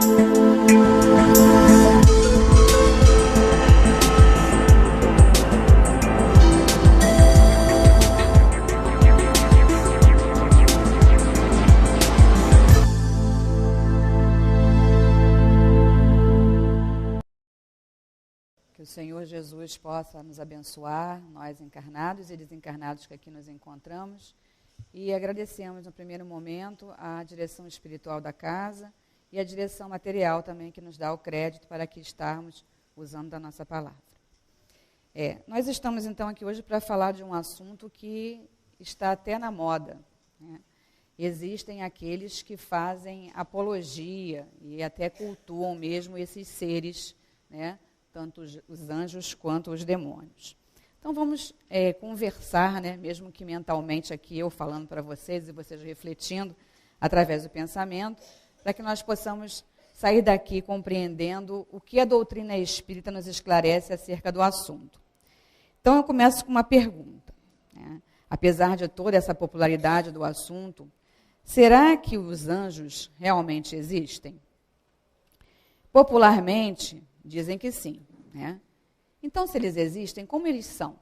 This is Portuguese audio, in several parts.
Que o Senhor Jesus possa nos abençoar, nós encarnados e desencarnados que aqui nos encontramos. E agradecemos, no primeiro momento, a direção espiritual da casa e a direção material também, que nos dá o crédito para aqui estarmos usando da nossa palavra. Nós estamos, então, aqui hoje para falar de um assunto que está até na moda, né? Existem aqueles que fazem apologia e até cultuam mesmo esses seres, né? Tanto os anjos quanto os demônios. Então vamos conversar, né, mesmo que mentalmente aqui eu falando para vocês e vocês refletindo através do pensamento, para que nós possamos sair daqui compreendendo o que a doutrina espírita nos esclarece acerca do assunto. Então eu começo com uma pergunta, né? Apesar de toda essa popularidade do assunto, será que os anjos realmente existem? Popularmente, dizem que sim, né? Então, se eles existem, como eles são?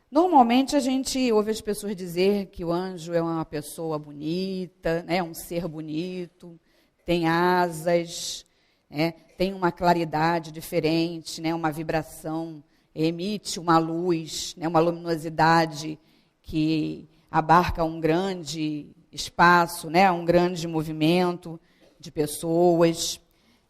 Normalmente, a gente ouve as pessoas dizer que o anjo é uma pessoa bonita, né? Um ser bonito, tem asas, né? Tem uma claridade diferente, né? Uma vibração, emite uma luz, né? Uma luminosidade que abarca um grande espaço, né? Um grande movimento de pessoas.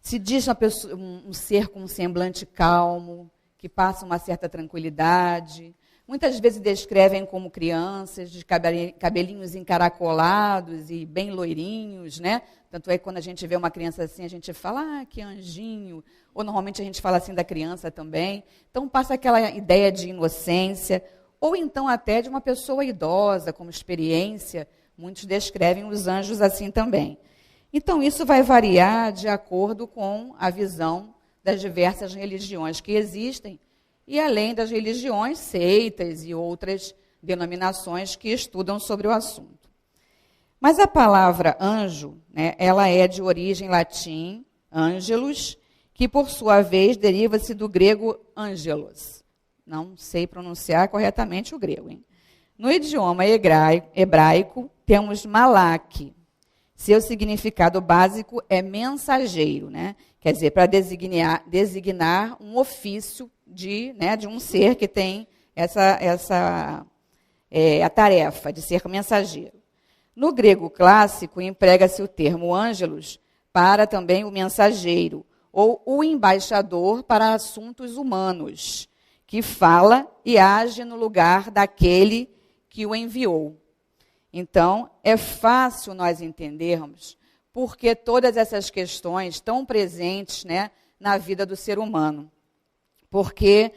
Se diz um ser com um semblante calmo, que passa uma certa tranquilidade. Muitas vezes descrevem como crianças, de cabelinhos encaracolados e bem loirinhos, né? Tanto é que quando a gente vê uma criança assim, a gente fala, que anjinho. Ou normalmente a gente fala assim da criança também. Então passa aquela ideia de inocência. Ou então até de uma pessoa idosa, como experiência. Muitos descrevem os anjos assim também. Então, isso vai variar de acordo com a visão das diversas religiões que existem, e além das religiões, seitas e outras denominações que estudam sobre o assunto. Mas a palavra anjo, né, ela é de origem latim, angelus, que por sua vez deriva-se do grego angelos. Não sei pronunciar corretamente o grego, hein? No idioma hebraico, temos malak. Seu significado básico é mensageiro, né? Quer dizer, para designar um ofício de um ser que tem a tarefa de ser mensageiro. No grego clássico, emprega-se o termo ângelos para também o mensageiro, ou o embaixador para assuntos humanos, que fala e age no lugar daquele que o enviou. Então, é fácil nós entendermos porque todas essas questões estão presentes, né, na vida do ser humano. Porque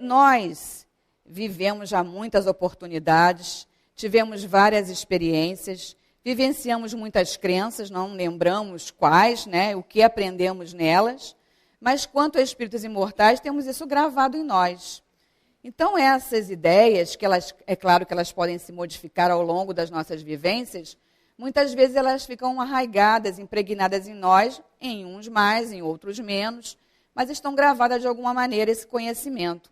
nós vivemos já muitas oportunidades, tivemos várias experiências, vivenciamos muitas crenças, não lembramos quais, né, o que aprendemos nelas, mas quanto a espíritos imortais, temos isso gravado em nós. Então, essas ideias, que elas, é claro que elas podem se modificar ao longo das nossas vivências, muitas vezes elas ficam arraigadas, impregnadas em nós, em uns mais, em outros menos, mas estão gravadas de alguma maneira esse conhecimento.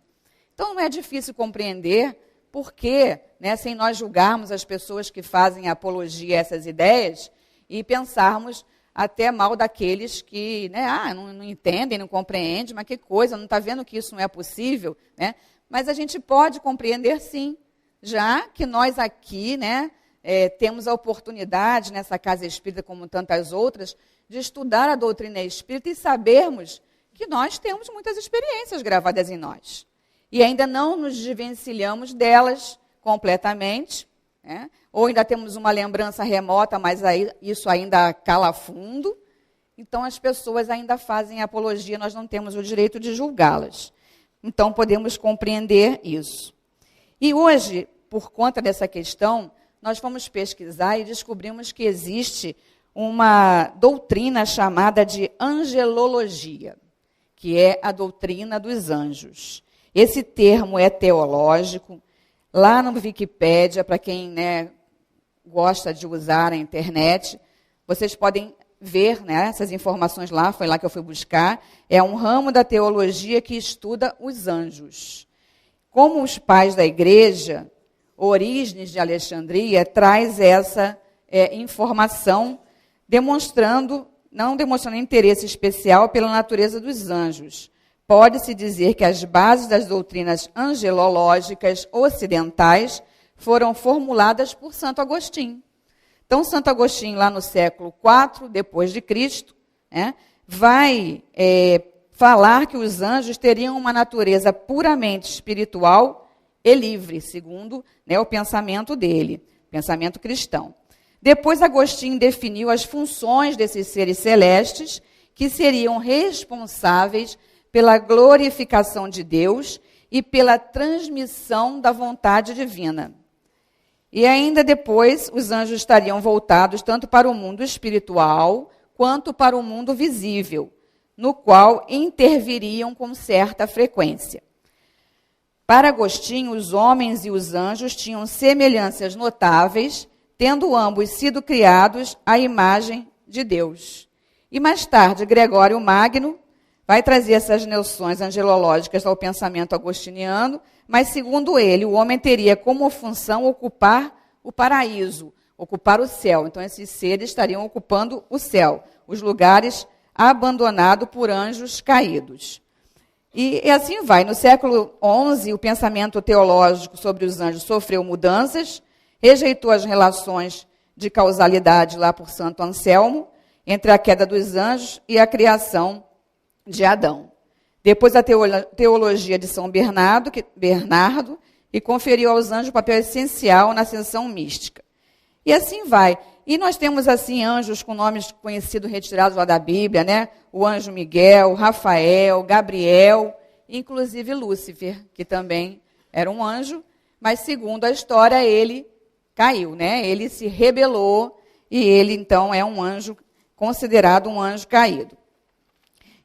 Então, não é difícil compreender porque, né, sem nós julgarmos as pessoas que fazem apologia a essas ideias e pensarmos até mal daqueles que, né, não entendem, não compreendem, mas que coisa, não está vendo que isso não é possível, né? Mas a gente pode compreender, sim, já que nós aqui, né, temos a oportunidade, nessa casa espírita, como tantas outras, de estudar a doutrina espírita e sabermos que nós temos muitas experiências gravadas em nós. E ainda não nos desvencilhamos delas completamente, né? Ou ainda temos uma lembrança remota, mas aí, isso ainda cala fundo. Então, as pessoas ainda fazem apologia, nós não temos o direito de julgá-las. Então, podemos compreender isso. E hoje, por conta dessa questão, nós fomos pesquisar e descobrimos que existe uma doutrina chamada de angelologia, que é a doutrina dos anjos. Esse termo é teológico. Lá no Wikipédia, para quem, né, gosta de usar a internet, vocês podem ver, né, essas informações lá, foi lá que eu fui buscar, é um ramo da teologia que estuda os anjos. Como os pais da igreja, Orígenes de Alexandria, traz essa informação, não demonstrando interesse especial pela natureza dos anjos. Pode-se dizer que as bases das doutrinas angelológicas ocidentais foram formuladas por Santo Agostinho. Então, Santo Agostinho, lá no século IV, depois de Cristo, vai falar que os anjos teriam uma natureza puramente espiritual e livre, segundo o pensamento dele, pensamento cristão. Depois, Agostinho definiu as funções desses seres celestes que seriam responsáveis pela glorificação de Deus e pela transmissão da vontade divina. E ainda depois, os anjos estariam voltados tanto para o mundo espiritual quanto para o mundo visível, no qual interviriam com certa frequência. Para Agostinho, os homens e os anjos tinham semelhanças notáveis, tendo ambos sido criados à imagem de Deus. E mais tarde, Gregório Magno vai trazer essas noções angelológicas ao pensamento agostiniano, mas, segundo ele, o homem teria como função ocupar o paraíso, ocupar o céu. Então, esses seres estariam ocupando o céu, os lugares abandonados por anjos caídos. E assim vai. No século XI, o pensamento teológico sobre os anjos sofreu mudanças, rejeitou as relações de causalidade lá por Santo Anselmo, entre a queda dos anjos e a criação de Adão. Depois a teologia de São Bernardo, que conferiu aos anjos um papel essencial na ascensão mística. E assim vai. E nós temos, assim, anjos com nomes conhecidos, retirados lá da Bíblia, né? O anjo Miguel, Rafael, Gabriel, inclusive Lúcifer, que também era um anjo, mas, segundo a história, ele caiu, né? Ele se rebelou e ele, então, é um anjo, considerado um anjo caído.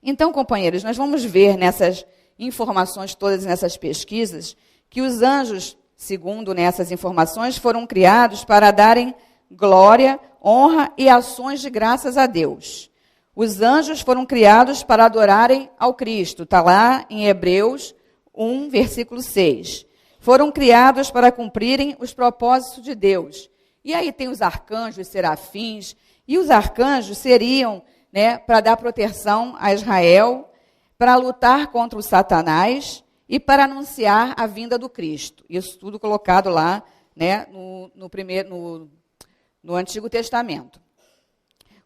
Então, companheiros, nós vamos ver nessas informações todas, nessas pesquisas, que os anjos, segundo nessas informações, foram criados para darem glória, honra e ações de graças a Deus. Os anjos foram criados para adorarem ao Cristo. Está lá em Hebreus 1, versículo 6. Foram criados para cumprirem os propósitos de Deus. E aí tem os arcanjos, os serafins. E os arcanjos seriam, para dar proteção a Israel, para lutar contra o Satanás e para anunciar a vinda do Cristo. Isso tudo colocado lá, no Antigo Testamento.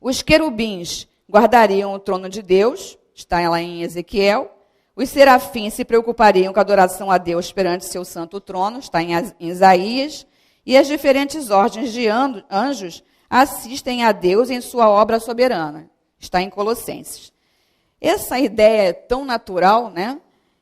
Os querubins guardariam o trono de Deus, está lá em Ezequiel. Os serafins se preocupariam com a adoração a Deus perante seu santo trono, está em Isaías. E as diferentes ordens de anjos assistem a Deus em sua obra soberana, está em Colossenses. Essa ideia é tão natural,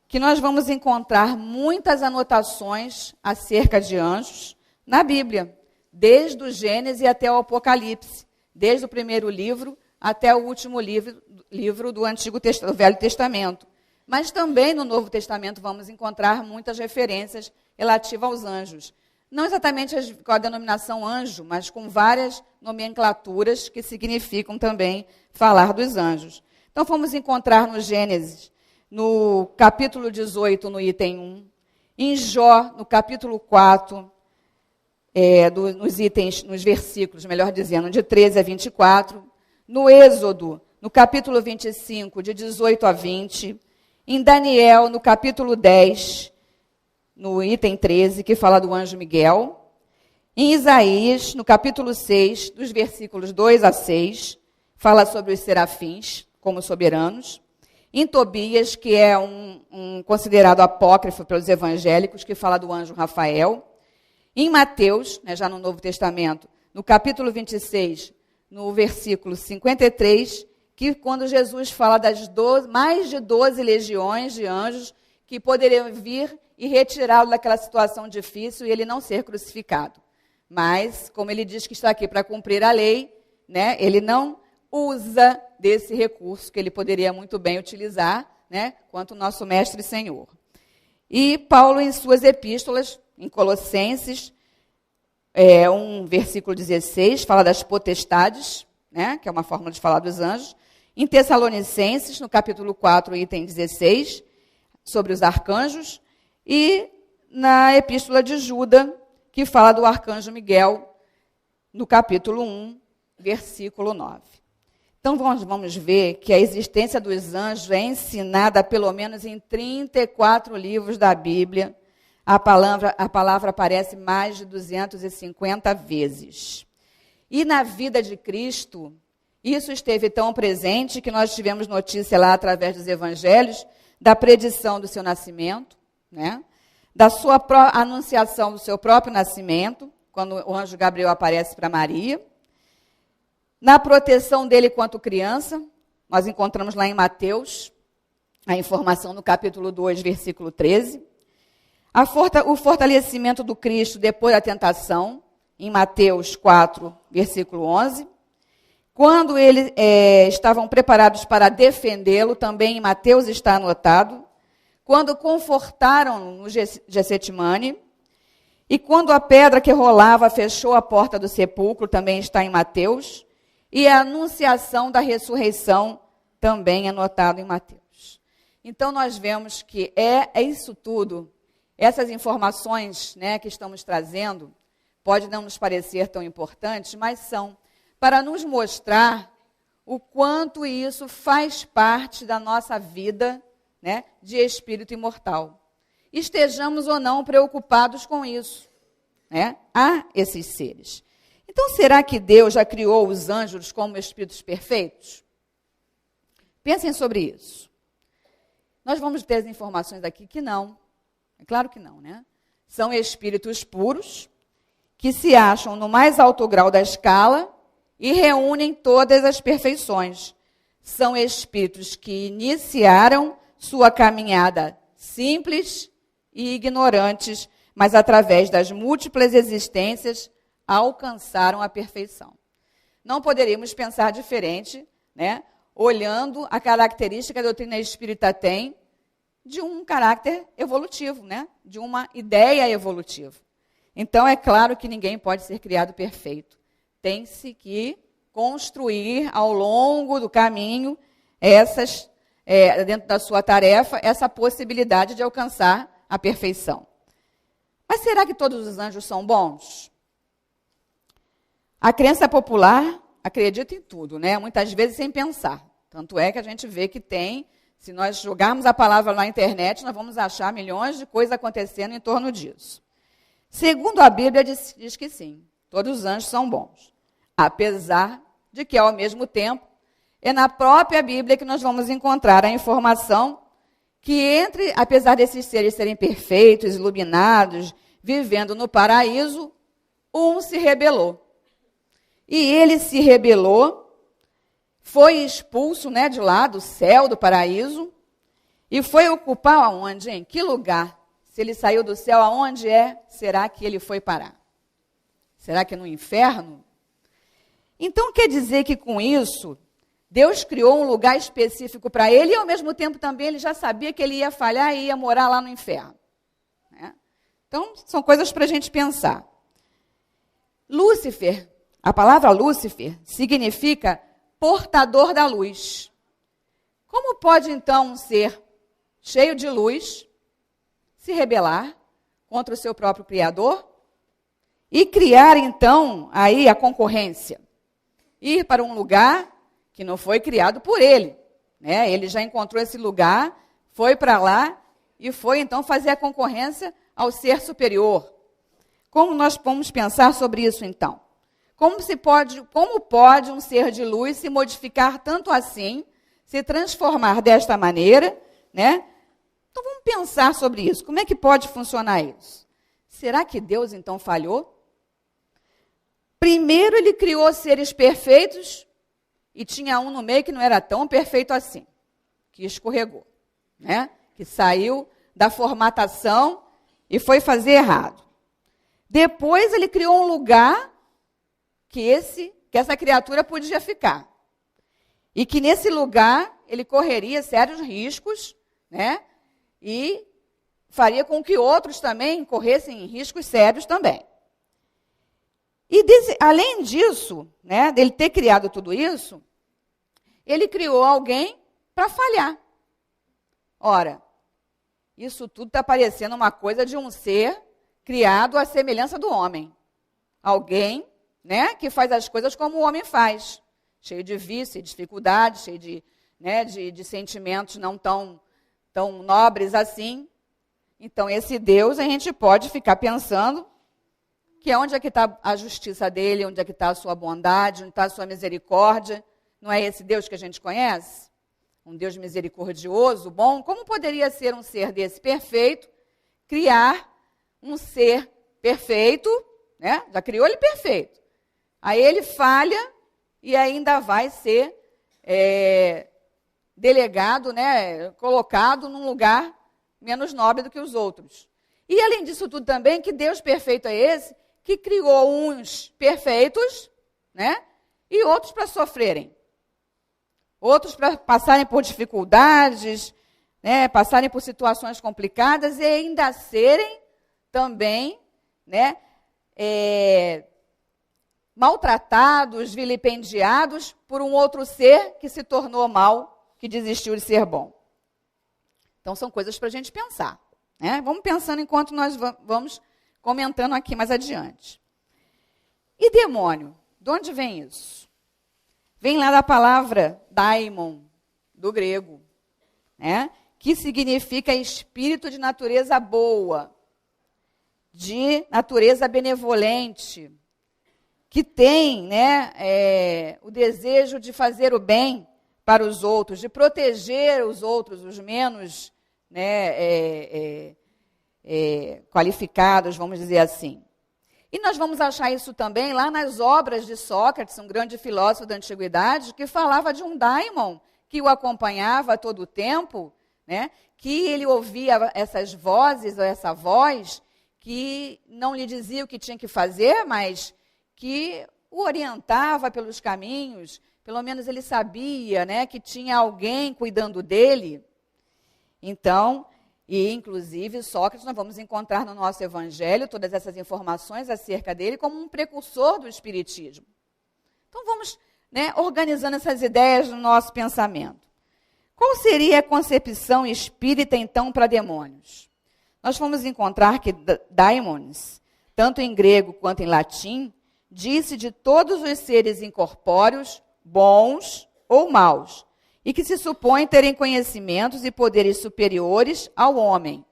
que nós vamos encontrar muitas anotações acerca de anjos na Bíblia, desde o Gênesis até o Apocalipse, desde o primeiro livro até o último livro do do Velho Testamento. Mas também no Novo Testamento vamos encontrar muitas referências relativas aos anjos. Não exatamente com a denominação anjo, mas com várias nomenclaturas que significam também falar dos anjos. Então, vamos encontrar no Gênesis, no capítulo 18, no item 1, em Jó, no capítulo 4, nos versículos, melhor dizendo, de 13 a 24, no Êxodo, no capítulo 25, de 18 a 20, em Daniel, no capítulo 10, no item 13, que fala do anjo Miguel, em Isaías, no capítulo 6, dos versículos 2 a 6, fala sobre os serafins como soberanos, em Tobias, que é considerado apócrifo pelos evangélicos, que fala do anjo Rafael, em Mateus, já no Novo Testamento, no capítulo 26, no versículo 53, que quando Jesus fala das mais de 12 legiões de anjos que poderiam vir e retirá-lo daquela situação difícil e ele não ser crucificado. Mas, como ele diz que está aqui para cumprir a lei, ele não usa desse recurso que ele poderia muito bem utilizar, quanto o nosso Mestre e Senhor. E Paulo, em suas epístolas, em Colossenses, versículo 16, fala das potestades, né, que é uma forma de falar dos anjos. Em Tessalonicenses, no capítulo 4, item 16, sobre os arcanjos. E na Epístola de Judas, que fala do arcanjo Miguel, no capítulo 1, versículo 9. Então, vamos ver que a existência dos anjos é ensinada pelo menos em 34 livros da Bíblia. A palavra aparece mais de 250 vezes. E na vida de Cristo, isso esteve tão presente que nós tivemos notícia lá através dos evangelhos da predição do seu nascimento, né? Da sua anunciação do seu próprio nascimento, quando o anjo Gabriel aparece para Maria. Na proteção dele quanto criança, nós encontramos lá em Mateus, a informação no capítulo 2, versículo 13. O fortalecimento do Cristo depois da tentação, em Mateus 4, versículo 11. Quando eles estavam preparados para defendê-lo, também em Mateus está anotado. Quando confortaram no Getsemane. E quando a pedra que rolava fechou a porta do sepulcro, também está em Mateus. E a anunciação da ressurreição também é anotado em Mateus. Então, nós vemos que é isso tudo, essas informações, né, que estamos trazendo, pode não nos parecer tão importantes, mas são para nos mostrar o quanto isso faz parte da nossa vida, né, de espírito imortal. Estejamos ou não preocupados com isso, né? Há esses seres. Então, será que Deus já criou os anjos como espíritos perfeitos? Pensem sobre isso. Nós vamos ter as informações aqui que não. É claro que não, né? São espíritos puros, que se acham no mais alto grau da escala e reúnem todas as perfeições. São espíritos que iniciaram sua caminhada simples e ignorantes, mas através das múltiplas existências, alcançaram a perfeição. Não poderíamos pensar diferente, né, olhando a característica que a doutrina espírita tem de um caráter evolutivo, né, de uma ideia evolutiva. Então, é claro que ninguém pode ser criado perfeito. Tem-se que construir ao longo do caminho dentro da sua tarefa, essa possibilidade de alcançar a perfeição. Mas será que todos os anjos são bons? A crença popular acredita em tudo, né? Muitas vezes sem pensar. Tanto é que a gente vê que tem, se nós jogarmos a palavra na internet, nós vamos achar milhões de coisas acontecendo em torno disso. Segundo a Bíblia, diz que sim, todos os anjos são bons. Apesar de que, ao mesmo tempo, é na própria Bíblia que nós vamos encontrar a informação que apesar desses seres serem perfeitos, iluminados, vivendo no paraíso, um se rebelou. E ele se rebelou, foi expulso, né, de lá do céu, do paraíso, e foi ocupar aonde, hein? Que lugar? Se ele saiu do céu, aonde será que ele foi parar? Será que no inferno? Então, quer dizer que com isso, Deus criou um lugar específico para ele e, ao mesmo tempo, também ele já sabia que ele ia falhar e ia morar lá no inferno. Né? Então, são coisas para a gente pensar. Lúcifer, a palavra Lúcifer significa portador da luz. Como pode, então, um ser cheio de luz se rebelar contra o seu próprio Criador e criar, então, aí a concorrência? Ir para um lugar que não foi criado por ele, né? Ele já encontrou esse lugar, foi para lá e foi, então, fazer a concorrência ao ser superior. Como nós vamos pensar sobre isso, então? Como pode um ser de luz se modificar tanto assim, se transformar desta maneira, né? Então, vamos pensar sobre isso. Como é que pode funcionar isso? Será que Deus, então, falhou? Primeiro, ele criou seres perfeitos e tinha um no meio que não era tão perfeito assim, que escorregou, né? Que saiu da formatação e foi fazer errado. Depois, ele criou um lugar que essa criatura podia ficar. E que nesse lugar ele correria sérios riscos, né? E faria com que outros também corressem riscos sérios também. E além disso, né, dele ter criado tudo isso, ele criou alguém para falhar. Ora, isso tudo está parecendo uma coisa de um ser criado à semelhança do homem. Alguém, né, que faz as coisas como o homem faz, cheio de vício, de dificuldades, cheio de, né, de sentimentos não tão nobres assim. Então, esse Deus, a gente pode ficar pensando que onde é que está a justiça dele, onde é que está a sua bondade, onde está a sua misericórdia. Não é esse Deus que a gente conhece? Um Deus misericordioso, bom. Como poderia ser um ser desse perfeito, criar um ser perfeito, né? Já criou ele perfeito. Aí ele falha e ainda vai ser delegado, né? Colocado num lugar menos nobre do que os outros. E além disso tudo também, que Deus perfeito é esse que criou uns perfeitos, né? E outros para sofrerem. Outros para passarem por dificuldades, né? Passarem por situações complicadas e ainda serem também, né? Maltratados, vilipendiados por um outro ser que se tornou mal, que desistiu de ser bom. Então, são coisas para a gente pensar, né? Vamos pensando enquanto nós vamos comentando aqui mais adiante. E demônio? De onde vem isso? Vem lá da palavra daimon, do grego, né? Que significa espírito de natureza boa, de natureza benevolente, que tem, né, o desejo de fazer o bem para os outros, de proteger os outros, os menos, né, qualificados, vamos dizer assim. E nós vamos achar isso também lá nas obras de Sócrates, um grande filósofo da antiguidade, que falava de um daimon que o acompanhava a todo o tempo, né, que ele ouvia essas vozes, ou essa voz, que não lhe dizia o que tinha que fazer, mas que o orientava pelos caminhos, pelo menos ele sabia, né, que tinha alguém cuidando dele. Então, e inclusive Sócrates, nós vamos encontrar no nosso evangelho todas essas informações acerca dele como um precursor do espiritismo. Então vamos, né, organizando essas ideias no nosso pensamento. Qual seria a concepção espírita, então, para demônios? Nós vamos encontrar que daimons, tanto em grego quanto em latim, disse de todos os seres incorpóreos, bons ou maus, e que se supõe terem conhecimentos e poderes superiores ao homem.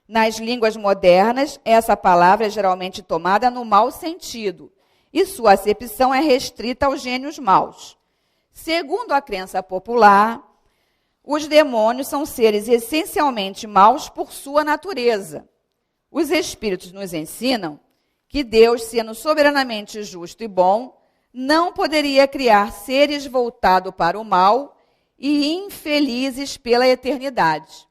Nas línguas modernas, essa palavra é geralmente tomada no mau sentido, e sua acepção é restrita aos gênios maus. Segundo a crença popular, os demônios são seres essencialmente maus por sua natureza. Os espíritos nos ensinam que Deus, sendo soberanamente justo e bom, não poderia criar seres voltados para o mal e infelizes pela eternidade.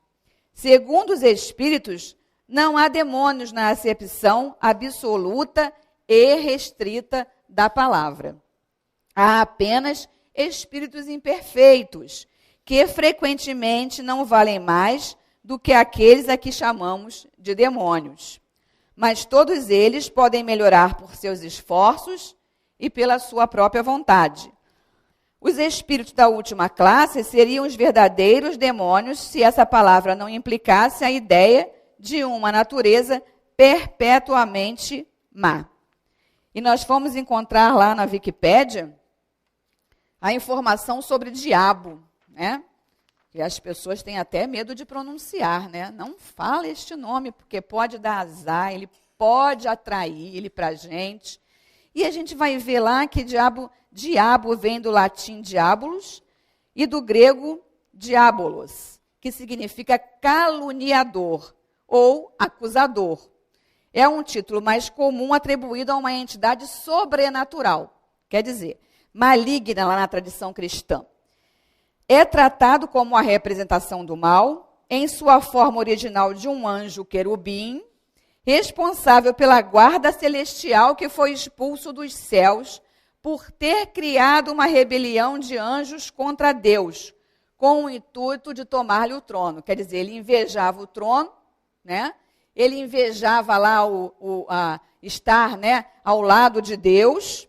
Segundo os espíritos, não há demônios na acepção absoluta e restrita da palavra. Há apenas espíritos imperfeitos, que frequentemente não valem mais do que aqueles a que chamamos de demônios. Mas todos eles podem melhorar por seus esforços e pela sua própria vontade. Os espíritos da última classe seriam os verdadeiros demônios se essa palavra não implicasse a ideia de uma natureza perpetuamente má. E nós fomos encontrar lá na Wikipédia a informação sobre diabo, né? E as pessoas têm até medo de pronunciar, né? Não fala este nome, porque pode dar azar, ele pode atrair ele para a gente. E a gente vai ver lá que diabo vem do latim diabolos e do grego diabolos, que significa caluniador ou acusador. É um título mais comum atribuído a uma entidade sobrenatural, quer dizer, maligna lá na tradição cristã. É tratado como a representação do mal, em sua forma original de um anjo querubim, responsável pela guarda celestial que foi expulso dos céus por ter criado uma rebelião de anjos contra Deus, com o intuito de tomar-lhe o trono. Quer dizer, ele invejava o trono, né? Ele invejava lá estar, né, ao lado de Deus,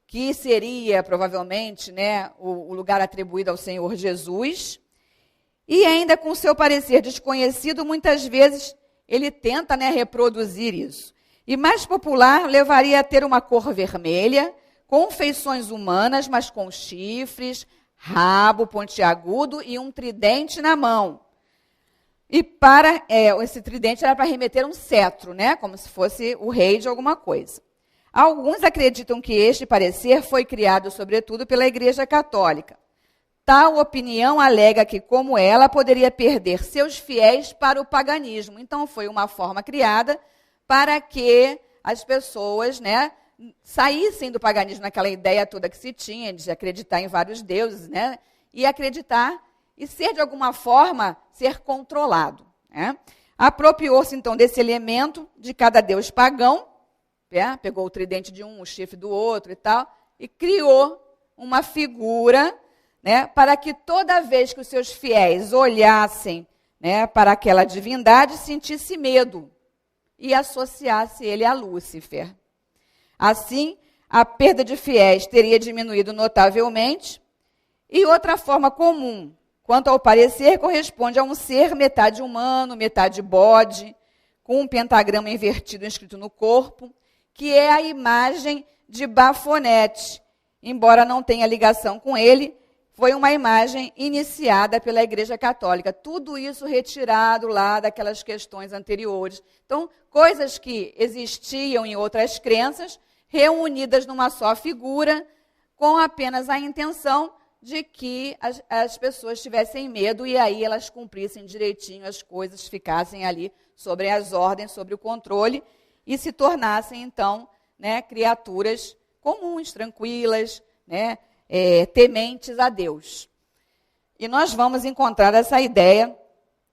que seria provavelmente, né, o lugar atribuído ao Senhor Jesus. E ainda com seu parecer desconhecido, muitas vezes ele tenta, né, reproduzir isso. E mais popular, levaria a ter uma cor vermelha, com feições humanas, mas com chifres, rabo pontiagudo e um tridente na mão. E esse tridente era para remeter um cetro, né, como se fosse o rei de alguma coisa. Alguns acreditam que este parecer foi criado, sobretudo, pela Igreja Católica. Tal opinião alega que, como ela, poderia perder seus fiéis para o paganismo. Então, foi uma forma criada para que as pessoas, né, saíssem do paganismo, naquela ideia toda que se tinha de acreditar em vários deuses, né, e acreditar e ser, de alguma forma, ser controlado. Né? Apropriou-se, então, desse elemento de cada deus pagão, pegou o tridente de um, o chifre do outro e tal, e criou uma figura, né, para que toda vez que os seus fiéis olhassem, né, para aquela divindade, sentisse medo e associasse ele a Lúcifer. Assim, a perda de fiéis teria diminuído notavelmente. E outra forma comum, quanto ao parecer, corresponde a um ser metade humano, metade bode, com um pentagrama invertido inscrito no corpo, que é a imagem de Bafonete. Embora não tenha ligação com ele, foi uma imagem iniciada pela Igreja Católica. Tudo isso retirado lá daquelas questões anteriores. Então, coisas que existiam em outras crenças, reunidas numa só figura, com apenas a intenção de que as pessoas tivessem medo e aí elas cumprissem direitinho as coisas, ficassem ali sobre as ordens, sobre o controle e se tornassem, então, né, criaturas comuns, tranquilas, né, tementes a Deus. E nós vamos encontrar essa ideia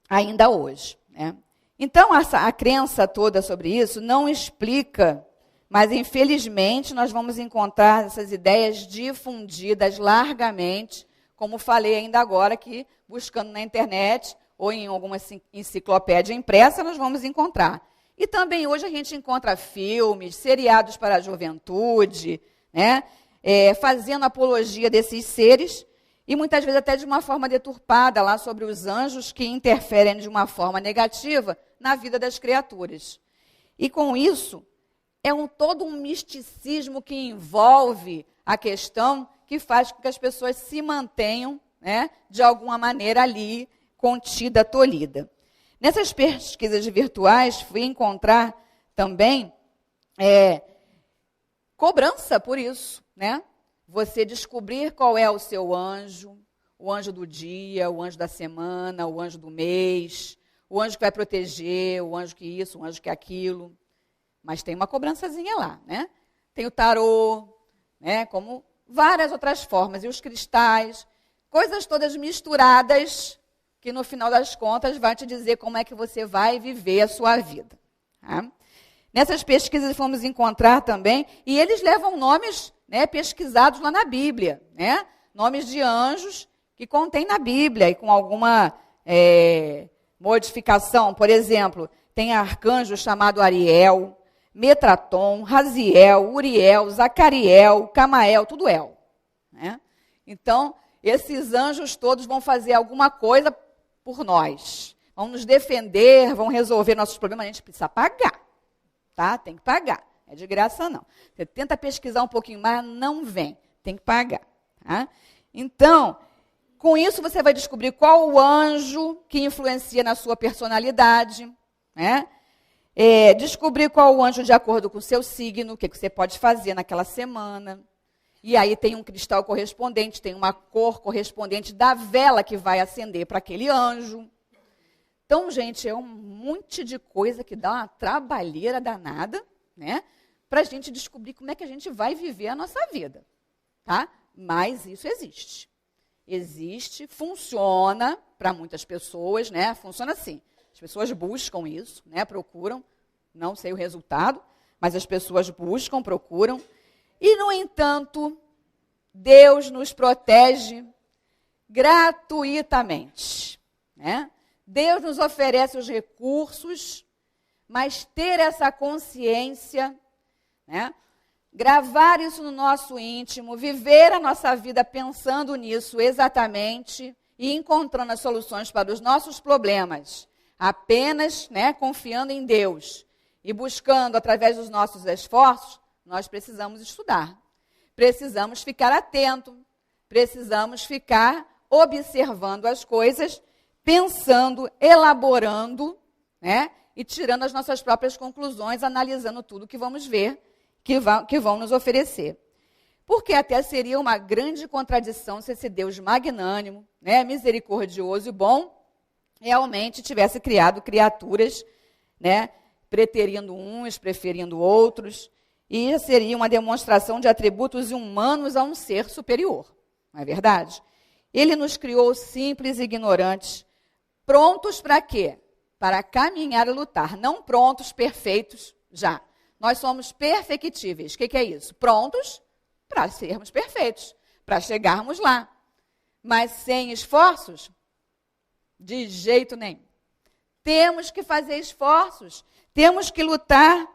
ainda hoje. Né? Então, a crença toda sobre isso não explica, mas, infelizmente, nós vamos encontrar essas ideias difundidas largamente, como falei ainda agora, que buscando na internet ou em alguma enciclopédia impressa, nós vamos encontrar. E também hoje a gente encontra filmes, seriados para a juventude, né? Fazendo apologia desses seres, e muitas vezes até de uma forma deturpada lá sobre os anjos que interferem de uma forma negativa na vida das criaturas. E com isso, todo um misticismo que envolve a questão que faz com que as pessoas se mantenham, né, de alguma maneira ali, contida, tolhida. Nessas pesquisas virtuais, fui encontrar também cobrança por isso, né? Você descobrir qual é o seu anjo, o anjo do dia, o anjo da semana, o anjo do mês, o anjo que vai proteger, o anjo que isso, o anjo que aquilo. Mas tem uma cobrançazinha lá, né? Tem o tarô, né? Como várias outras formas. E os cristais, coisas todas misturadas, que no final das contas vai te dizer como é que você vai viver a sua vida. Tá? Nessas pesquisas fomos encontrar também, e eles levam nomes, né, pesquisados lá na Bíblia, né? Nomes de anjos que contém na Bíblia e com alguma modificação. Por exemplo, tem arcanjo chamado Ariel, Metraton, Raziel, Uriel, Zacariel, Camael, tudo El. Né? Então, esses anjos todos vão fazer alguma coisa por nós. Vão nos defender, vão resolver nossos problemas, a gente precisa pagar. Tá? Tem que pagar. É de graça, não. Você tenta pesquisar um pouquinho mais, não vem. Tem que pagar. Tá? Então, com isso você vai descobrir qual o anjo que influencia na sua personalidade, né? Descobrir qual o anjo de acordo com o seu signo, o que você pode fazer naquela semana. E aí tem um cristal correspondente, tem uma cor correspondente da vela que vai acender para aquele anjo. Então, gente, é um monte de coisa que dá uma trabalheira danada, né? Para a gente descobrir como é que a gente vai viver a nossa vida. Tá? Mas isso existe. Existe, funciona para muitas pessoas, né? Funciona assim. As pessoas buscam isso, né? Procuram, não sei o resultado, mas as pessoas buscam, procuram. E, no entanto, Deus nos protege gratuitamente, né? Deus nos oferece os recursos, mas ter essa consciência né? Gravar isso no nosso íntimo, viver a nossa vida pensando nisso exatamente e encontrando as soluções para os nossos problemas, apenas, né, confiando em Deus e buscando através dos nossos esforços, nós precisamos estudar, precisamos ficar atento, precisamos ficar observando as coisas, pensando, elaborando, né, e tirando as nossas próprias conclusões, analisando tudo que vamos ver, que vão nos oferecer. Porque até seria uma grande contradição se esse Deus magnânimo, né, misericordioso e bom, realmente tivesse criado criaturas, né, preterindo uns, preferindo outros, e seria uma demonstração de atributos humanos a um ser superior, não é verdade? Ele nos criou simples e ignorantes, prontos para quê? Para caminhar e lutar, não prontos, perfeitos já. Nós somos perfectíveis. O que é isso? Prontos para sermos perfeitos, para chegarmos lá. Mas sem esforços, de jeito nenhum. Temos que fazer esforços, temos que lutar,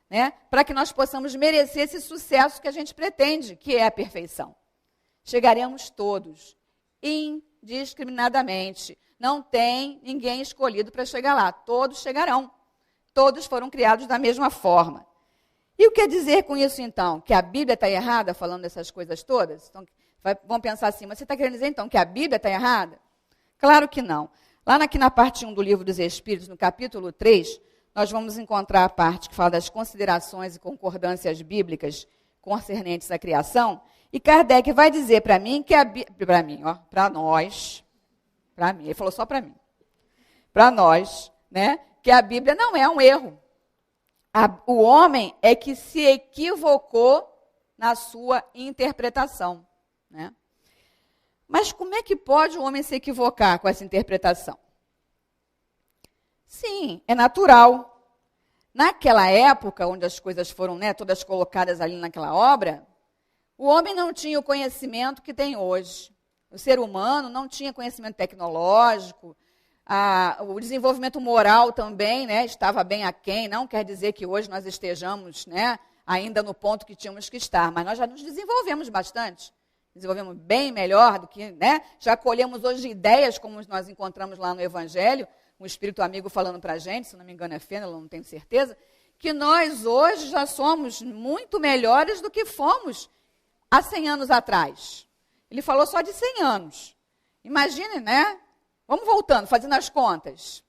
né, para que nós possamos merecer esse sucesso que a gente pretende, que é a perfeição. Chegaremos todos, indiscriminadamente. Não tem ninguém escolhido para chegar lá. Todos chegarão. Todos foram criados da mesma forma. E o que quer dizer com isso, então? Que a Bíblia está errada falando dessas coisas todas? Então, vão pensar assim, mas você está querendo dizer, então, que a Bíblia está errada? Claro que não. Lá aqui na parte 1 do Livro dos Espíritos, no capítulo 3, nós vamos encontrar a parte que fala das considerações e concordâncias bíblicas concernentes à criação. E Kardec vai dizer para mim que a Bíblia... Para nós... Para mim, ele falou só para mim. Para nós, né, que a Bíblia não é um erro. O homem é que se equivocou na sua interpretação, né? Mas como é que pode o homem se equivocar com essa interpretação? Sim, é natural. Naquela época, onde as coisas foram, né, todas colocadas ali naquela obra, o homem não tinha o conhecimento que tem hoje. O ser humano não tinha conhecimento tecnológico, o desenvolvimento moral também, né, estava bem aquém. Não quer dizer que hoje nós estejamos, né, ainda no ponto que tínhamos que estar, mas nós já nos desenvolvemos bastante. Desenvolvemos bem melhor do que, né, já colhemos hoje ideias como nós encontramos lá no Evangelho, um espírito amigo falando para a gente, se não me engano é Fênelon, não tenho certeza, que nós hoje já somos muito melhores do que fomos há 100 anos atrás. Ele falou só de 100 anos. Imagine, né? Vamos voltando, fazendo as contas.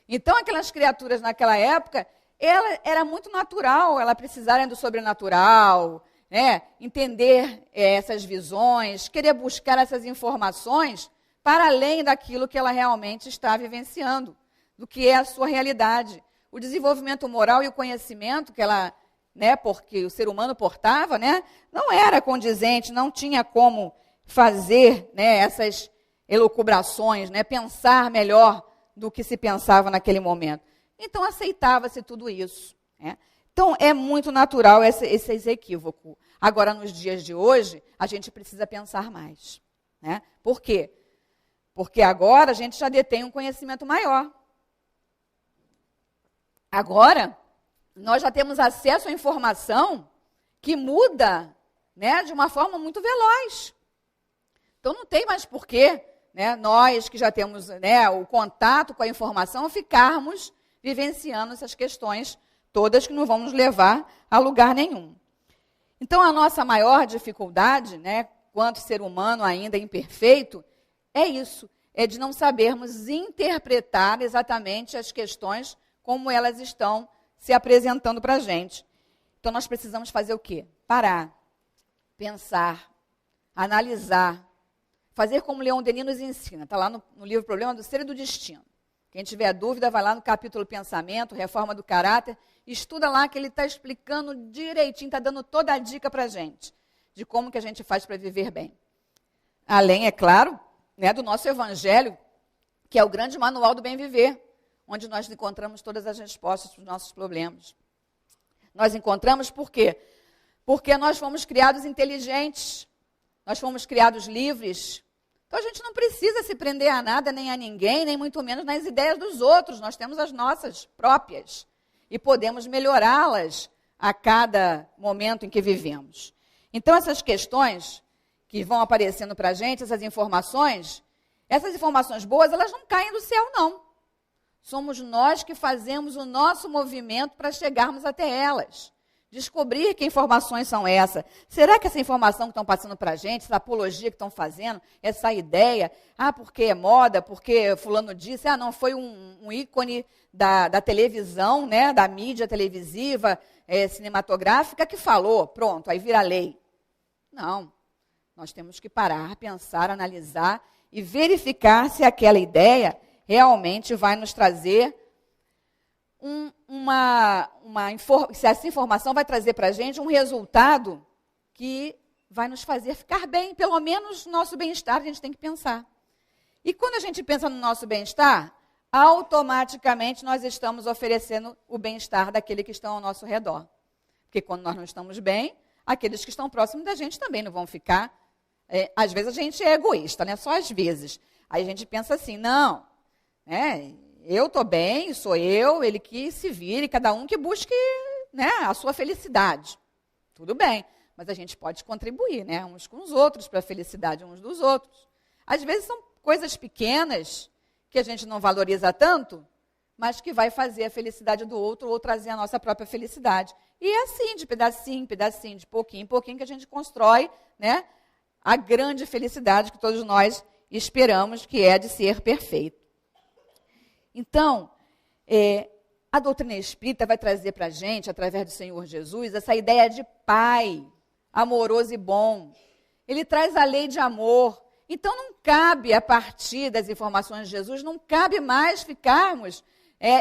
Então, aquelas criaturas naquela época, era muito natural, ela precisarem do sobrenatural, né? Entender essas visões, querer buscar essas informações para além daquilo que ela realmente está vivenciando, do que é a sua realidade. O desenvolvimento moral e o conhecimento que ela, né, porque o ser humano portava, né, não era condizente, não tinha como fazer, né, essas elucubrações, né, pensar melhor do que se pensava naquele momento. Então, aceitava-se tudo isso, né? Então, é muito natural esse equívoco. Agora, nos dias de hoje, a gente precisa pensar mais, né? Por quê? Porque agora a gente já detém um conhecimento maior. Agora, nós já temos acesso à informação que muda, né, de uma forma muito veloz. Então, não tem mais porquê, né, nós que já temos, né, o contato com a informação, ficarmos vivenciando essas questões todas que não vão nos levar a lugar nenhum. Então, a nossa maior dificuldade, né, quanto ser humano ainda imperfeito, é isso, é de não sabermos interpretar exatamente as questões como elas estão se apresentando para a gente. Então, nós precisamos fazer o quê? Parar, pensar, analisar, fazer como Leon Denis nos ensina. Está lá no livro Problema do Ser e do Destino. Quem tiver dúvida, vai lá no capítulo Pensamento, Reforma do Caráter, estuda lá que ele está explicando direitinho, está dando toda a dica para a gente, de como que a gente faz para viver bem. Além, é claro, né, do nosso Evangelho, que é o grande manual do bem viver, onde nós encontramos todas as respostas para os nossos problemas. Nós encontramos por quê? Porque nós fomos criados inteligentes, nós fomos criados livres. Então, a gente não precisa se prender a nada, nem a ninguém, nem muito menos nas ideias dos outros. Nós temos as nossas próprias e podemos melhorá-las a cada momento em que vivemos. Então, essas questões que vão aparecendo para a gente, essas informações boas, elas não caem do céu, não. Somos nós que fazemos o nosso movimento para chegarmos até elas. Descobrir que informações são essas. Será que essa informação que estão passando para a gente, essa apologia que estão fazendo, essa ideia, porque é moda, porque fulano disse, não, foi um ícone da televisão, né, da mídia televisiva, cinematográfica, que falou, pronto, aí vira lei. Não, nós temos que parar, pensar, analisar e verificar se aquela ideia realmente vai nos trazer se essa informação vai trazer para a gente um resultado que vai nos fazer ficar bem, pelo menos no nosso bem-estar, a gente tem que pensar. E quando a gente pensa no nosso bem-estar, automaticamente nós estamos oferecendo o bem-estar daquele que estão ao nosso redor. Porque quando nós não estamos bem, aqueles que estão próximos da gente também não vão ficar. Às vezes a gente é egoísta, né? Só às vezes. Aí a gente pensa assim, não, né? Eu estou bem, sou eu, ele que se vire, cada um que busque, né, a sua felicidade. Tudo bem, mas a gente pode contribuir, né, uns com os outros, para a felicidade uns dos outros. Às vezes são coisas pequenas que a gente não valoriza tanto, mas que vai fazer a felicidade do outro ou trazer a nossa própria felicidade. E é assim, de pedacinho em pedacinho, de pouquinho em pouquinho, que a gente constrói, né, a grande felicidade que todos nós esperamos, que é de ser perfeito. Então, a doutrina espírita vai trazer para a gente, através do Senhor Jesus, essa ideia de pai amoroso e bom. Ele traz a lei de amor. Então, não cabe, a partir das informações de Jesus, não cabe mais ficarmos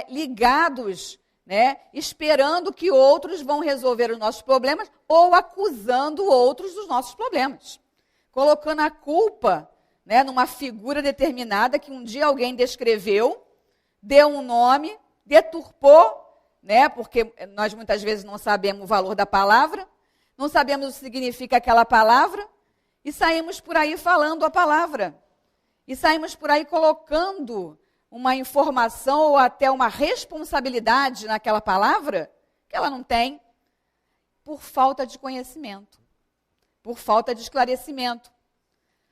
ligados, né, esperando que outros vão resolver os nossos problemas ou acusando outros dos nossos problemas. Colocando a culpa, né, numa figura determinada que um dia alguém descreveu, deu um nome, deturpou, né, porque nós muitas vezes não sabemos o valor da palavra, não sabemos o que significa aquela palavra, e saímos por aí falando a palavra. E saímos por aí colocando uma informação ou até uma responsabilidade naquela palavra que ela não tem, por falta de conhecimento, por falta de esclarecimento,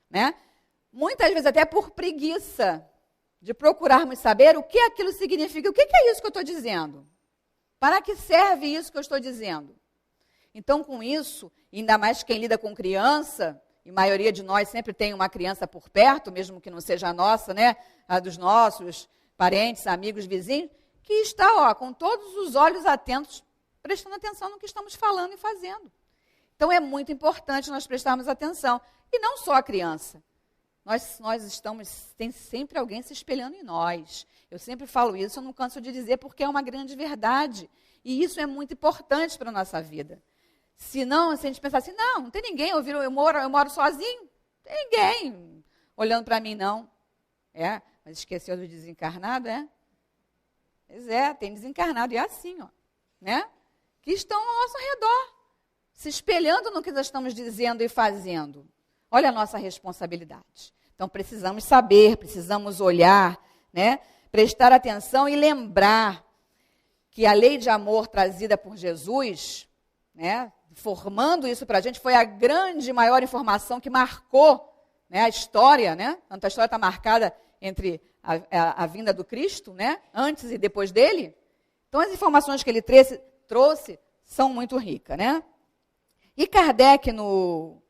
né? Muitas vezes até por preguiça de procurarmos saber o que aquilo significa. O que é isso que eu estou dizendo? Para que serve isso que eu estou dizendo? Então, com isso, ainda mais quem lida com criança, e a maioria de nós sempre tem uma criança por perto, mesmo que não seja a nossa, né? A dos nossos parentes, amigos, vizinhos, que está, com todos os olhos atentos, prestando atenção no que estamos falando e fazendo. Então, é muito importante nós prestarmos atenção. E não só a criança. Tem sempre alguém se espelhando em nós. Eu sempre falo isso, eu não canso de dizer, porque é uma grande verdade. E isso é muito importante para a nossa vida. Se a gente pensar assim, não tem ninguém, eu moro sozinho, não tem ninguém olhando para mim, não. Mas esqueceu do desencarnado, Pois tem desencarnado, e é assim, né? Que estão ao nosso redor, se espelhando no que nós estamos dizendo e fazendo. Olha a nossa responsabilidade. Então, precisamos saber, precisamos olhar, né? Prestar atenção e lembrar que a lei de amor trazida por Jesus, né? Formando isso para a gente, foi a grande, maior informação que marcou, né, a história, né? Tanto a história está marcada entre a vinda do Cristo, né? Antes e depois dele. Então, as informações que ele trouxe são muito ricas, né? E Kardec, no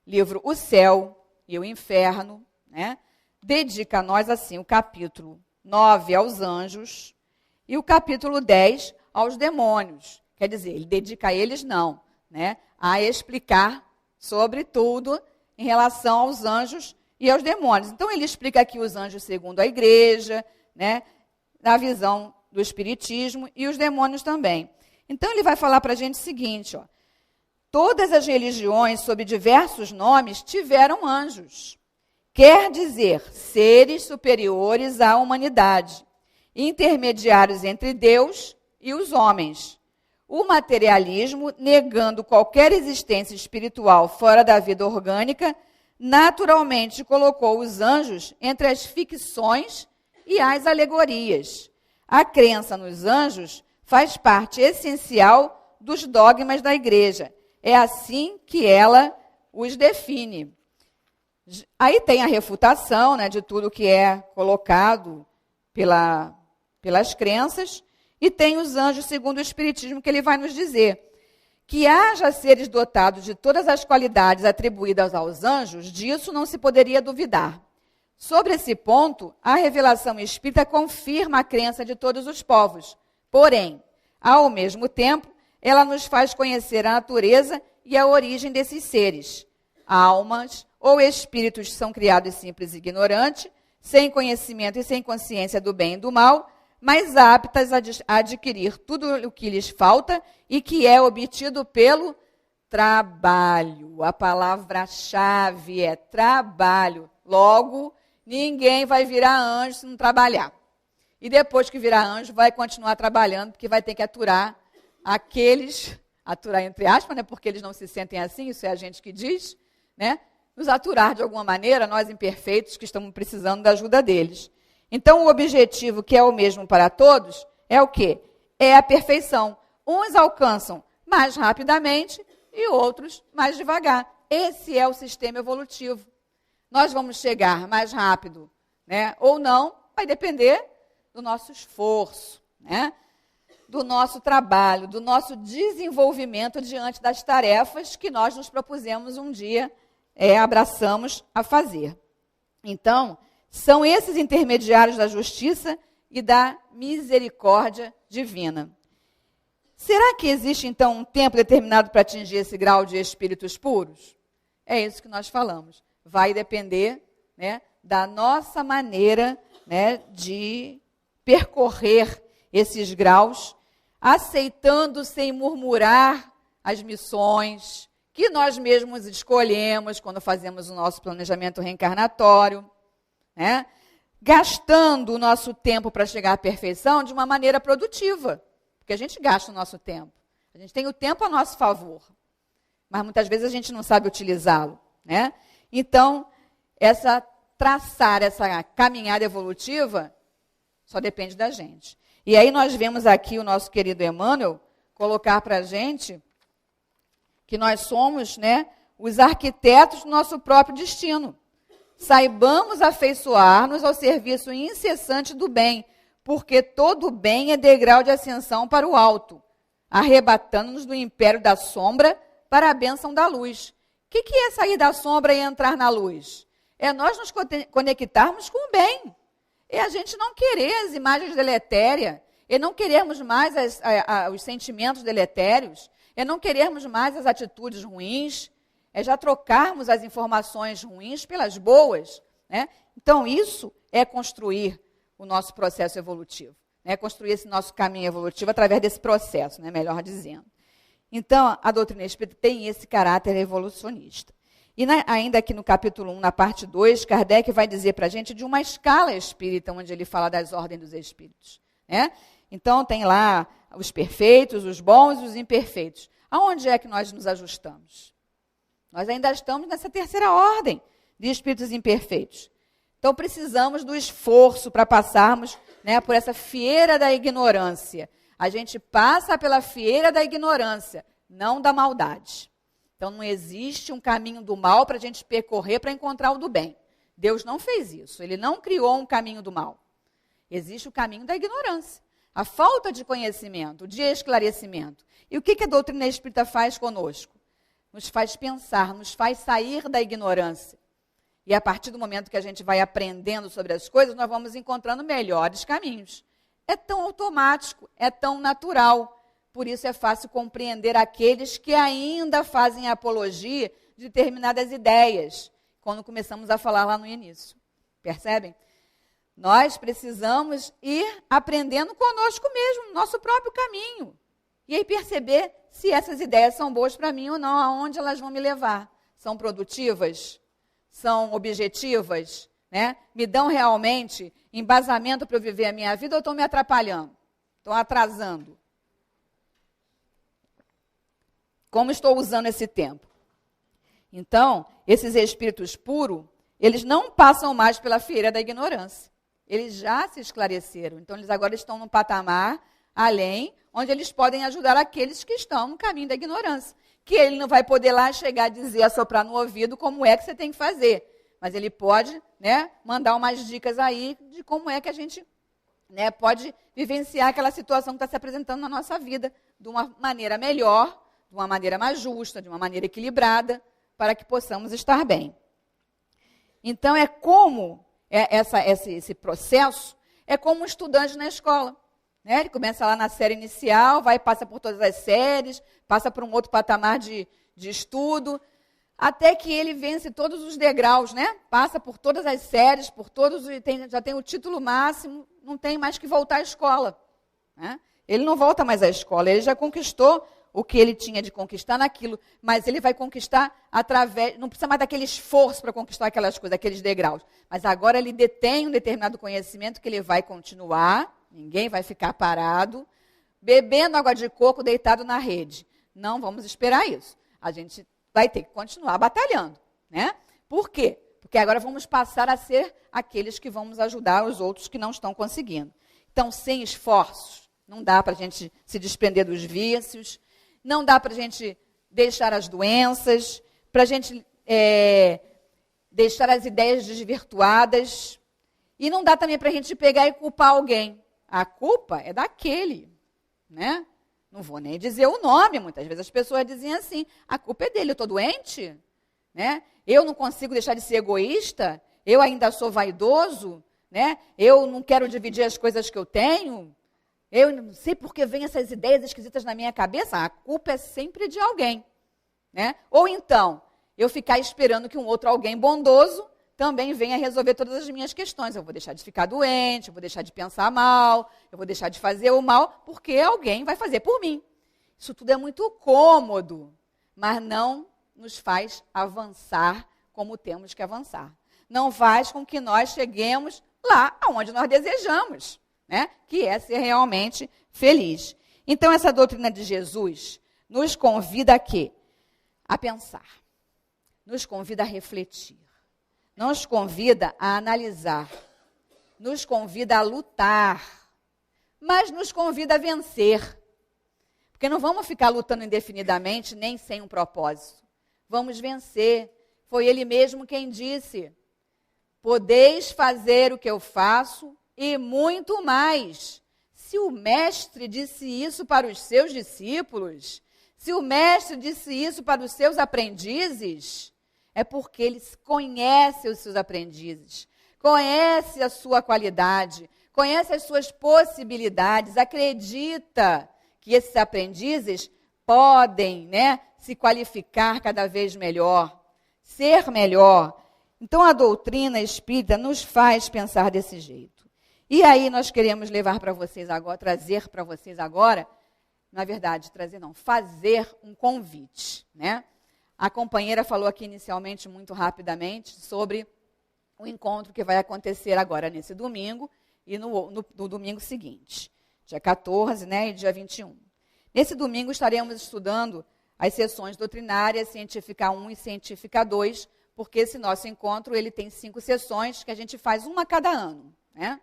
livro O Céu e o Inferno, né, dedica a nós assim o capítulo 9 aos anjos e o capítulo 10 aos demônios. Quer dizer, ele dedica a eles né, a explicar sobre tudo em relação aos anjos e aos demônios. Então, ele explica aqui os anjos segundo a igreja, né, na visão do espiritismo, e os demônios também. Então, ele vai falar para a gente o seguinte, todas as religiões, sob diversos nomes, tiveram anjos. Quer dizer, seres superiores à humanidade, intermediários entre Deus e os homens. O materialismo, negando qualquer existência espiritual fora da vida orgânica, naturalmente colocou os anjos entre as ficções e as alegorias. A crença nos anjos faz parte essencial dos dogmas da igreja. É assim que ela os define. Aí tem a refutação, né, de tudo que é colocado pelas crenças, e tem os anjos segundo o Espiritismo, que ele vai nos dizer que haja seres dotados de todas as qualidades atribuídas aos anjos, disso não se poderia duvidar. Sobre esse ponto, a revelação espírita confirma a crença de todos os povos. Porém, ao mesmo tempo, ela nos faz conhecer a natureza e a origem desses seres. Almas ou espíritos são criados simples e ignorantes, sem conhecimento e sem consciência do bem e do mal, mas aptas a adquirir tudo o que lhes falta e que é obtido pelo trabalho. A palavra-chave é trabalho. Logo, ninguém vai virar anjo se não trabalhar. E depois que virar anjo, vai continuar trabalhando, porque vai ter que aturar entre aspas, né, porque eles não se sentem assim, isso é a gente que diz, né? Nos aturar de alguma maneira, nós imperfeitos que estamos precisando da ajuda deles. Então, o objetivo, que é o mesmo para todos, é o quê? É a perfeição. Uns alcançam mais rapidamente e outros mais devagar. Esse é o sistema evolutivo. Nós vamos chegar mais rápido, né, ou não, vai depender do nosso esforço, né, do nosso trabalho, do nosso desenvolvimento diante das tarefas que nós nos propusemos um dia, abraçamos a fazer. Então, são esses intermediários da justiça e da misericórdia divina. Será que existe, então, um tempo determinado para atingir esse grau de espíritos puros? É isso que nós falamos. Vai depender, né, da nossa maneira, né, de percorrer esses graus, aceitando sem murmurar as missões que nós mesmos escolhemos quando fazemos o nosso planejamento reencarnatório, né? Gastando o nosso tempo para chegar à perfeição de uma maneira produtiva, porque a gente gasta o nosso tempo. A gente tem o tempo a nosso favor, mas muitas vezes a gente não sabe utilizá-lo, né? Então, traçar essa caminhada evolutiva só depende da gente. E aí nós vemos aqui o nosso querido Emmanuel colocar para a gente que nós somos, né, os arquitetos do nosso próprio destino. Saibamos afeiçoar-nos ao serviço incessante do bem, porque todo bem é degrau de ascensão para o alto, arrebatando-nos do império da sombra para a bênção da luz. O que é sair da sombra e entrar na luz? É nós nos conectarmos com o bem. É a gente não querer as imagens deletérias, é não querermos mais os sentimentos deletérios, é não querermos mais as atitudes ruins, é já trocarmos as informações ruins pelas boas, né? Então, isso é construir o nosso processo evolutivo, né? Construir esse nosso caminho evolutivo através desse processo, né? Melhor dizendo. Então, a doutrina espírita tem esse caráter evolucionista. E ainda aqui no capítulo 1, na parte 2, Kardec vai dizer para a gente de uma escala espírita, onde ele fala das ordens dos espíritos, né? Então, tem lá os perfeitos, os bons e os imperfeitos. Aonde é que nós nos ajustamos? Nós ainda estamos nessa terceira ordem de espíritos imperfeitos. Então, precisamos do esforço para passarmos, né, por essa fieira da ignorância. A gente passa pela fieira da ignorância, não da maldade. Então, não existe um caminho do mal para a gente percorrer para encontrar o do bem. Deus não fez isso. Ele não criou um caminho do mal. Existe o caminho da ignorância. A falta de conhecimento, de esclarecimento. E o que a doutrina espírita faz conosco? Nos faz pensar, nos faz sair da ignorância. E a partir do momento que a gente vai aprendendo sobre as coisas, nós vamos encontrando melhores caminhos. É tão automático, é tão natural. Por isso é fácil compreender aqueles que ainda fazem apologia de determinadas ideias, quando começamos a falar lá no início. Percebem? Nós precisamos ir aprendendo conosco mesmo, no nosso próprio caminho. E aí perceber se essas ideias são boas para mim ou não, aonde elas vão me levar. São produtivas? São objetivas? Né? Me dão realmente embasamento para eu viver a minha vida ou estão me atrapalhando? Estão atrasando? Como estou usando esse tempo? Então, esses espíritos puros, eles não passam mais pela fieira da ignorância. Eles já se esclareceram. Então, eles agora estão num patamar além, onde eles podem ajudar aqueles que estão no caminho da ignorância. Que ele não vai poder lá chegar a dizer, assoprar no ouvido como é que você tem que fazer. Mas ele pode, né, mandar umas dicas aí de como é que a gente, né, pode vivenciar aquela situação que está se apresentando na nossa vida de uma maneira melhor, de uma maneira mais justa, de uma maneira equilibrada, para que possamos estar bem. Então, esse processo é como um estudante na escola. Né? Ele começa lá na série inicial, passa por todas as séries, passa por um outro patamar de estudo, até que ele vence todos os degraus, né? Passa por todas as séries, já tem o título máximo, não tem mais que voltar à escola. Né? Ele não volta mais à escola, ele já conquistou o que ele tinha de conquistar naquilo, mas ele vai conquistar não precisa mais daquele esforço para conquistar aquelas coisas, aqueles degraus. Mas agora ele detém um determinado conhecimento que ele vai continuar, ninguém vai ficar parado, bebendo água de coco deitado na rede. Não vamos esperar isso. A gente vai ter que continuar batalhando. Né? Por quê? Porque agora vamos passar a ser aqueles que vamos ajudar os outros que não estão conseguindo. Então, sem esforços, não dá para a gente se desprender dos vícios, não dá para a gente deixar as doenças, para a gente deixar as ideias desvirtuadas, e não dá também para a gente pegar e culpar alguém. A culpa é daquele, né? Não vou nem dizer o nome, muitas vezes as pessoas dizem assim, a culpa é dele, eu estou doente, né? Eu não consigo deixar de ser egoísta, eu ainda sou vaidoso, né? Eu não quero dividir as coisas que eu tenho, eu não sei por que vem essas ideias esquisitas na minha cabeça, a culpa é sempre de alguém, né? Ou então, eu ficar esperando que um outro alguém bondoso também venha resolver todas as minhas questões. Eu vou deixar de ficar doente, eu vou deixar de pensar mal, eu vou deixar de fazer o mal, porque alguém vai fazer por mim. Isso tudo é muito cômodo, mas não nos faz avançar como temos que avançar. Não faz com que nós cheguemos lá aonde nós desejamos, né? Que é ser realmente feliz. Então, essa doutrina de Jesus nos convida a quê? A pensar, nos convida a refletir, nos convida a analisar, nos convida a lutar, mas nos convida a vencer. Porque não vamos ficar lutando indefinidamente, nem sem um propósito. Vamos vencer. Foi ele mesmo quem disse, podeis fazer o que eu faço e muito mais. Se o mestre disse isso para os seus discípulos, se o mestre disse isso para os seus aprendizes, é porque ele conhece os seus aprendizes, conhece a sua qualidade, conhece as suas possibilidades, acredita que esses aprendizes podem, né, se qualificar cada vez melhor, ser melhor. Então, a doutrina espírita nos faz pensar desse jeito. E aí nós queremos levar para vocês agora, trazer para vocês agora, na verdade, fazer um convite, né? A companheira falou aqui inicialmente, muito rapidamente, sobre o encontro que vai acontecer agora nesse domingo e no domingo seguinte, dia 14, né, e dia 21. Nesse domingo estaremos estudando as sessões doutrinárias, Científica 1 e Científica 2, porque esse nosso encontro ele tem 5 sessões que a gente faz uma a cada ano, né?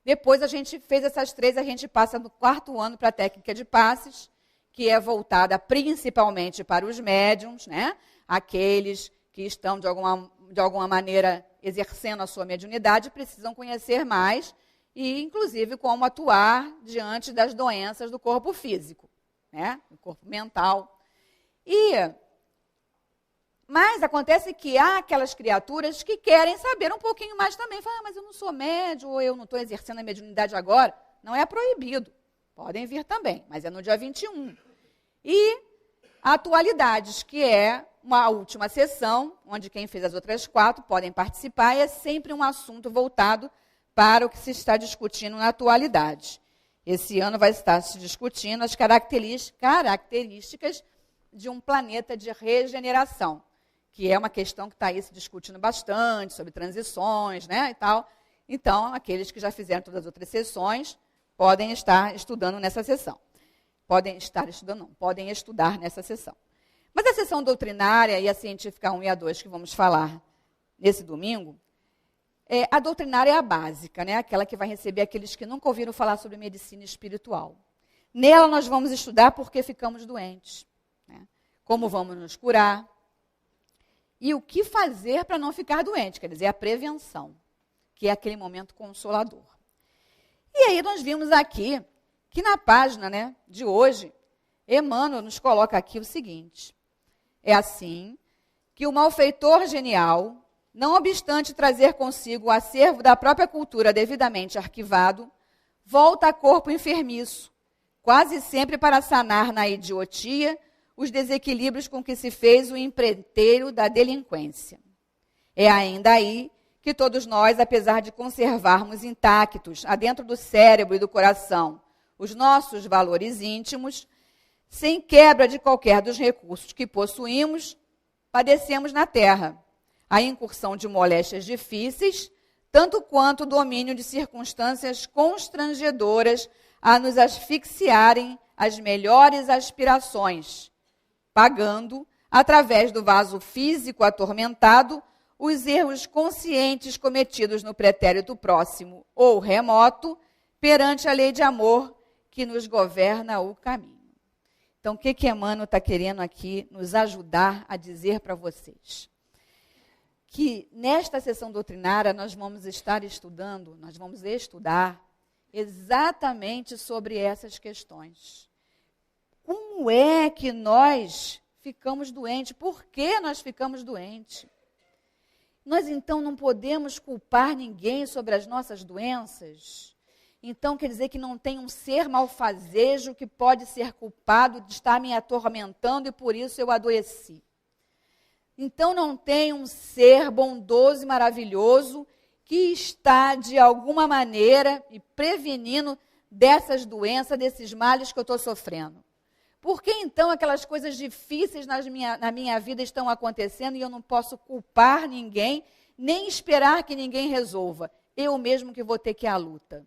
Depois a gente fez essas 3, a gente passa no 4º ano para a técnica de passes, que é voltada principalmente para os médiums, né? Aqueles que estão, de alguma maneira, exercendo a sua mediunidade, precisam conhecer mais e, inclusive, como atuar diante das doenças do corpo físico, né? Do corpo mental. Mas acontece que há aquelas criaturas que querem saber um pouquinho mais também. Falam, mas eu não sou médium, ou eu não estou exercendo a mediunidade agora. Não é proibido. Podem vir também, mas é no dia 21. E atualidades, que é uma última sessão, onde quem fez as outras 4 podem participar, e é sempre um assunto voltado para o que se está discutindo na atualidade. Esse ano vai estar se discutindo as características de um planeta de regeneração, que é uma questão que está aí se discutindo bastante, sobre transições, né, e tal. Então, aqueles que já fizeram todas as outras sessões podem estar estudando nessa sessão. Podem estudar nessa sessão. Mas a sessão doutrinária e a científica 1 e a 2 que vamos falar nesse domingo, a doutrinária é a básica, né? Aquela que vai receber aqueles que nunca ouviram falar sobre medicina espiritual. Nela nós vamos estudar por que ficamos doentes, né? Como vamos nos curar e o que fazer para não ficar doente, quer dizer, a prevenção, que é aquele momento consolador. E aí nós vimos aqui que na página, né, de hoje, Emmanuel nos coloca aqui o seguinte: é assim que o malfeitor genial, não obstante trazer consigo o acervo da própria cultura devidamente arquivado, volta a corpo enfermiço, quase sempre para sanar na idiotia os desequilíbrios com que se fez o empreiteiro da delinquência. É ainda aí que todos nós, apesar de conservarmos intactos, adentro do cérebro e do coração, os nossos valores íntimos, sem quebra de qualquer dos recursos que possuímos, padecemos na terra a incursão de moléstias difíceis, tanto quanto o domínio de circunstâncias constrangedoras a nos asfixiarem as melhores aspirações, pagando, através do vaso físico atormentado, os erros conscientes cometidos no pretérito próximo ou remoto, perante a lei de amor que nos governa o caminho. Então, o que Emmanuel está querendo aqui nos ajudar a dizer para vocês? Que nesta sessão doutrinária nós vamos estar estudando, nós vamos estudar exatamente sobre essas questões. Como é que nós ficamos doentes? Por que nós ficamos doentes? Nós, então, não podemos culpar ninguém sobre as nossas doenças? Então, quer dizer que não tem um ser malfazejo que pode ser culpado de estar me atormentando e por isso eu adoeci. Então, não tem um ser bondoso e maravilhoso que está, de alguma maneira, me prevenindo dessas doenças, desses males que eu estou sofrendo. Por que, então, aquelas coisas difíceis na minha vida estão acontecendo e eu não posso culpar ninguém, nem esperar que ninguém resolva? Eu mesmo que vou ter que ir à luta.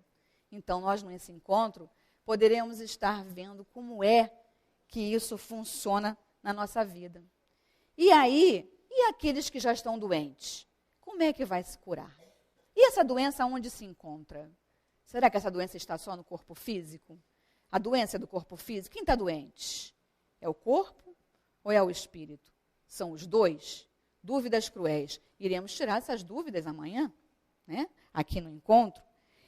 Então, nós, nesse encontro, poderemos estar vendo como é que isso funciona na nossa vida. E aí, e aqueles que já estão doentes? Como é que vai se curar? E essa doença onde se encontra? Será que essa doença está só no corpo físico? A doença é do corpo físico? Quem está doente? É o corpo ou é o espírito? São os dois? Dúvidas cruéis. Iremos tirar essas dúvidas amanhã, né? Aqui no encontro.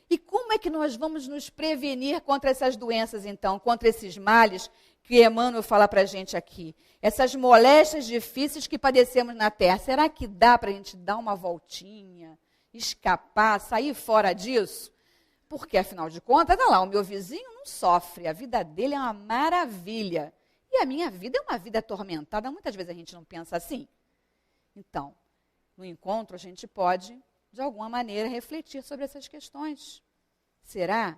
E como é que nós vamos nos prevenir contra essas doenças, então? Contra esses males que Emmanuel fala para a gente aqui? Essas moléstias difíceis que padecemos na Terra. Será que dá para a gente dar uma voltinha, escapar, sair fora disso? Porque, afinal de contas, olha lá, o meu vizinho não sofre. A vida dele é uma maravilha. E a minha vida é uma vida atormentada. Muitas vezes a gente não pensa assim. Então, no encontro, a gente pode, de alguma maneira, refletir sobre essas questões. Será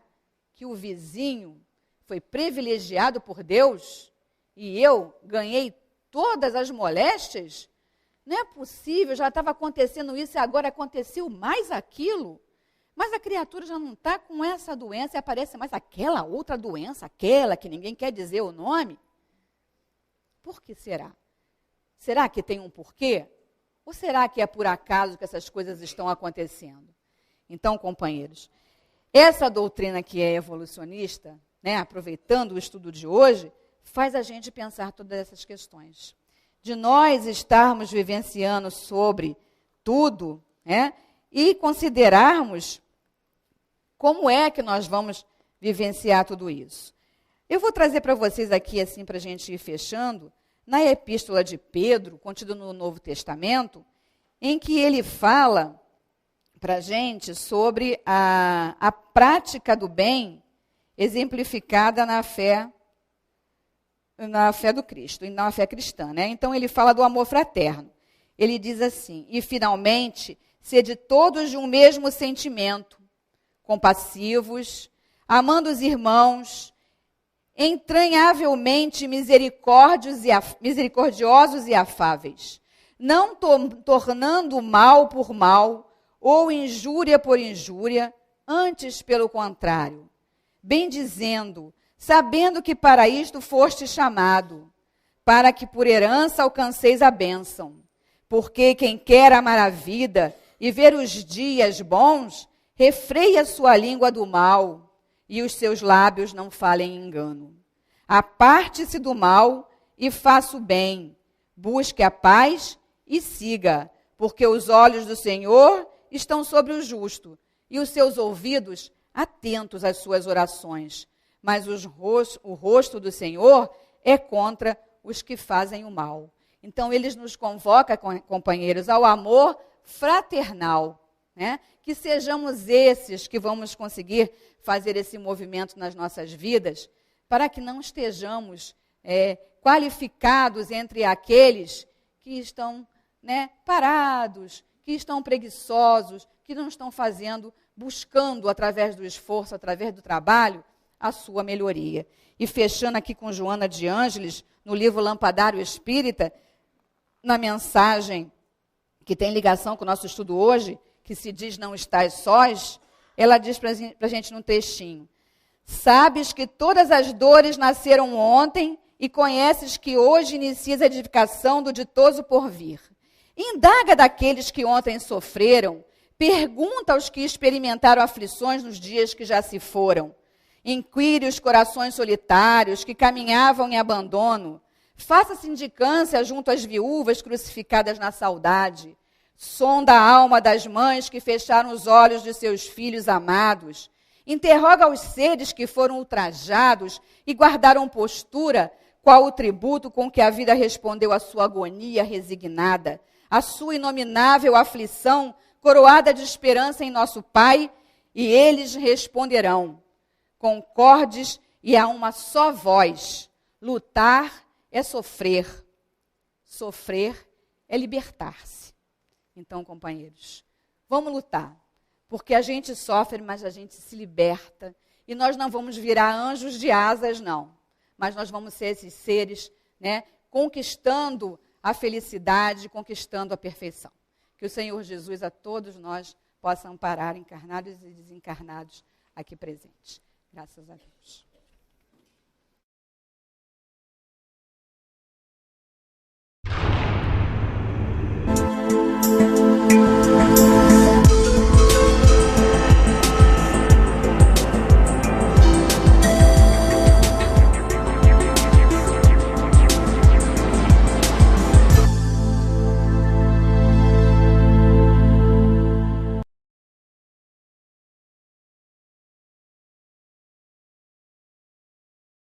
que o vizinho foi privilegiado por Deus e eu ganhei todas as moléstias? Não é possível, já estava acontecendo isso e agora aconteceu mais aquilo. Mas a criatura já não está com essa doença e aparece mais aquela outra doença, aquela que ninguém quer dizer o nome. Por que será? Será que tem um porquê? Ou será que é por acaso que essas coisas estão acontecendo? Então, companheiros, essa doutrina que é evolucionista, né, aproveitando o estudo de hoje, faz a gente pensar todas essas questões. De nós estarmos vivenciando sobre tudo, né, e considerarmos como é que nós vamos vivenciar tudo isso. Eu vou trazer para vocês aqui, assim, para a gente ir fechando, na Epístola de Pedro, contida no Novo Testamento, em que ele fala para a gente sobre a prática do bem exemplificada na fé do Cristo, e na fé cristã, né? Então, ele fala do amor fraterno. Ele diz assim: e, finalmente, sede todos de um mesmo sentimento, compassivos, amando os irmãos, entranhavelmente misericordiosos e afáveis, não tornando mal por mal ou injúria por injúria, antes pelo contrário, bendizendo, sabendo que para isto foste chamado, para que por herança alcanceis a bênção. Porque quem quer amar a vida e ver os dias bons, refreia sua língua do mal, e os seus lábios não falem engano. Aparte-se do mal e faça o bem. Busque a paz e siga, porque os olhos do Senhor estão sobre o justo e os seus ouvidos atentos às suas orações. Mas o rosto do Senhor é contra os que fazem o mal. Então, eles nos convocam, companheiros, ao amor fraternal, né? Que sejamos esses que vamos conseguir fazer esse movimento nas nossas vidas, para que não estejamos qualificados entre aqueles que estão, né, parados, que estão preguiçosos, que não estão buscando através do esforço, através do trabalho, a sua melhoria. E fechando aqui com Joana de Ângeles, no livro Lampadário Espírita, na mensagem que tem ligação com o nosso estudo hoje, que se diz não estás sós, ela diz para a gente num textinho: sabes que todas as dores nasceram ontem e conheces que hoje inicias a edificação do ditoso porvir. Indaga daqueles que ontem sofreram, pergunta aos que experimentaram aflições nos dias que já se foram. Inquire os corações solitários que caminhavam em abandono. Faça sindicância junto às viúvas crucificadas na saudade. Sonda a alma das mães que fecharam os olhos de seus filhos amados. Interroga os seres que foram ultrajados e guardaram postura, qual o tributo com que a vida respondeu à sua agonia resignada, à sua inominável aflição, coroada de esperança em nosso Pai, e eles responderão: concordes e há uma só voz. Lutar é sofrer. Sofrer é libertar-se. Então, companheiros, vamos lutar. Porque a gente sofre, mas a gente se liberta. E nós não vamos virar anjos de asas, não. Mas nós vamos ser esses seres, né, conquistando a felicidade, conquistando a perfeição. Que o Senhor Jesus a todos nós possa amparar, encarnados e desencarnados aqui presentes. Graças a Deus.